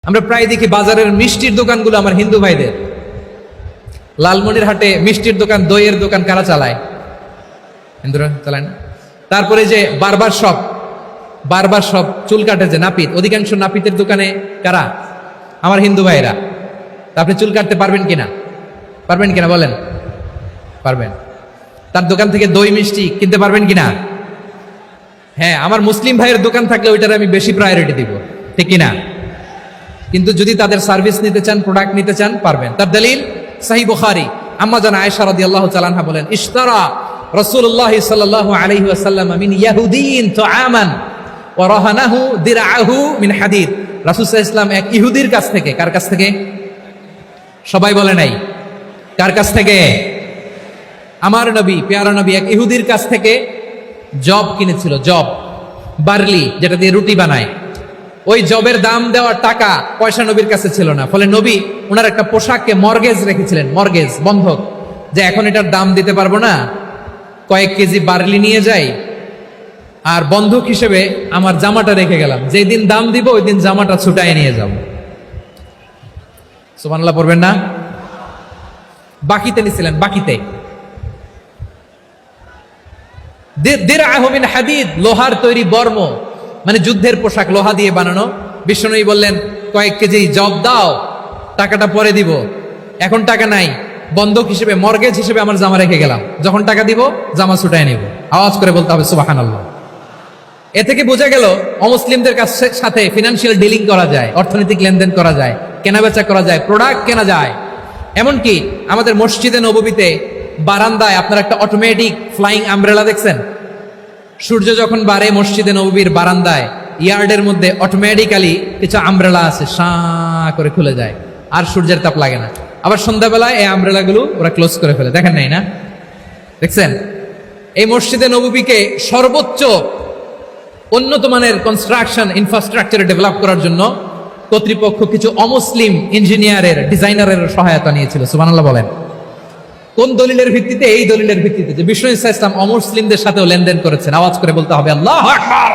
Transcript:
আমরা প্রায় দেখি বাজারের মিষ্টির দোকানগুলো আমার হিন্দু ভাইদের। লালমনির হাটে মিষ্টির দোকান, দইয়ের দোকান কারা চালায়? হিন্দুরা চালায় না। তারপরে যে বারবার সব চুল কাটে যে নাপিত, অধিকাংশ নাপিতের দোকানে কারা? আমার হিন্দু ভাইরা। তা আপনি চুল কাটতে পারবেন কিনা? পারবেন কিনা বলেন? পারবেন। তার দোকান থেকে দই মিষ্টি কিনতে পারবেন কিনা? হ্যাঁ, আমার মুসলিম ভাইয়ের দোকান থাকলে ওইটার আমি বেশি প্রায়োরিটি দিব, ঠিক কিনা? কিন্তু যদি তাদের সার্ভিস নিতে চান, প্রোডাক্ট নিতে চান, পারবেন। তার দলিল সহিহ বুখারী, আম্মা জান আয়েশা রাদিয়াল্লাহু তাআলা আনহা বলেন, ইশতারা রাসূলুল্লাহ সাল্লাল্লাহু আলাইহি ওয়াসাল্লাম মিন ইয়াহুদিয়িন তুআমান ওয়া রাহানাহু দিরআহু মিন হাদিদ। রাসূল সাল্লাল্লাহু আলাইহি ওয়াসাল্লাম এক ইহুদির কাছ থেকে, কার কাছ থেকে? সবাই বলে নাই কার কাছ থেকে? আমার নবী, পেয়ারা নবী এক ইহুদির কাছ থেকে জব কিনেছিল। জব, বার্লি, যেটা দিয়ে রুটি বানায়। ওই জবের দাম দেওয়ার টাকা পয়সা নবীর কাছে ছিল না। ফলে নবী ওনার একটা পোশাককে মর্গেজ রেখেছিলেন, মর্গেজ, বন্ধক, যে এখন এটার দাম দিতে পারবো না, কয়েক কেজি বার্লি নিয়ে যাই আর বন্ধক হিসেবে আমার জামাটা রেখে গেলাম, যেই দিন দাম দিব ওই দিন জামাটা ছুটায় নিয়ে যাব। সুবহানাল্লাহ পড়বেন না? বাকিতে নিছিলেন, বাকিতে। দিরআহু মিন হাদিদ, লোহার তৈরি বর্ম, মানে যুদ্ধের পোশাক, লোহা দিয়ে বানানো। বিশ্বনবী বললেন, কয়েক কেজি জব দাও, টাকাটা পরে দিব, এখন টাকা নাই, বন্ধক হিসেবে, মর্গেজ হিসেবে আমার জামা রেখে গেলাম, যখন টাকা দিব জামা ছুটায় নিব। আওয়াজ করে বলতে হবে সুবহানাল্লাহ। এ থেকে বোঝা গেল অমুসলিমদের সাথে ফিনান্সিয়াল ডিলিং করা যায়, অর্থনৈতিক লেনদেন করা যায়, কেনাবেচা করা যায়, প্রোডাক্ট কেনা যায়। এমনকি আমাদের মসজিদে নববীতে বারান্দায় আপনারা একটা অটোমেটিক ফ্লাইং আমব্রেলা দেখছেন? সূর্য যখন বাড়ে মসজিদে নববীর বারান্দায়, ইয়ার্ডের মধ্যে অটোমেটিক্যালি কিছু আমব্রেলা আছে, সাঁ করে খুলে যায়, আর সূর্যের তাপ লাগে না। আবার সন্ধ্যাবেলায় এই আমব্রেলাগুলো ওরা ক্লোজ করে ফেলে, দেখেন নাই না? দেখছেন? এই মসজিদে নববীকে সর্বোচ্চ উন্নত মানের কনস্ট্রাকশন ইনফ্রাস্ট্রাকচারে ডেভেলপ করার জন্য কর্তৃপক্ষ কিছু অমুসলিম ইঞ্জিনিয়ারের, ডিজাইনারের সহায়তা নিয়েছিল। সুবহানাল্লাহ বলেন। কোন দলিলের ভিত্তিতে? এই দলিলের ভিত্তিতে যে বিষ্ণু ইসা ইসলাম অমুসলিমদের সাথেও লেনদেন করেছেন। আওয়াজ করে বলতে হবে আল্লাহু আকবার।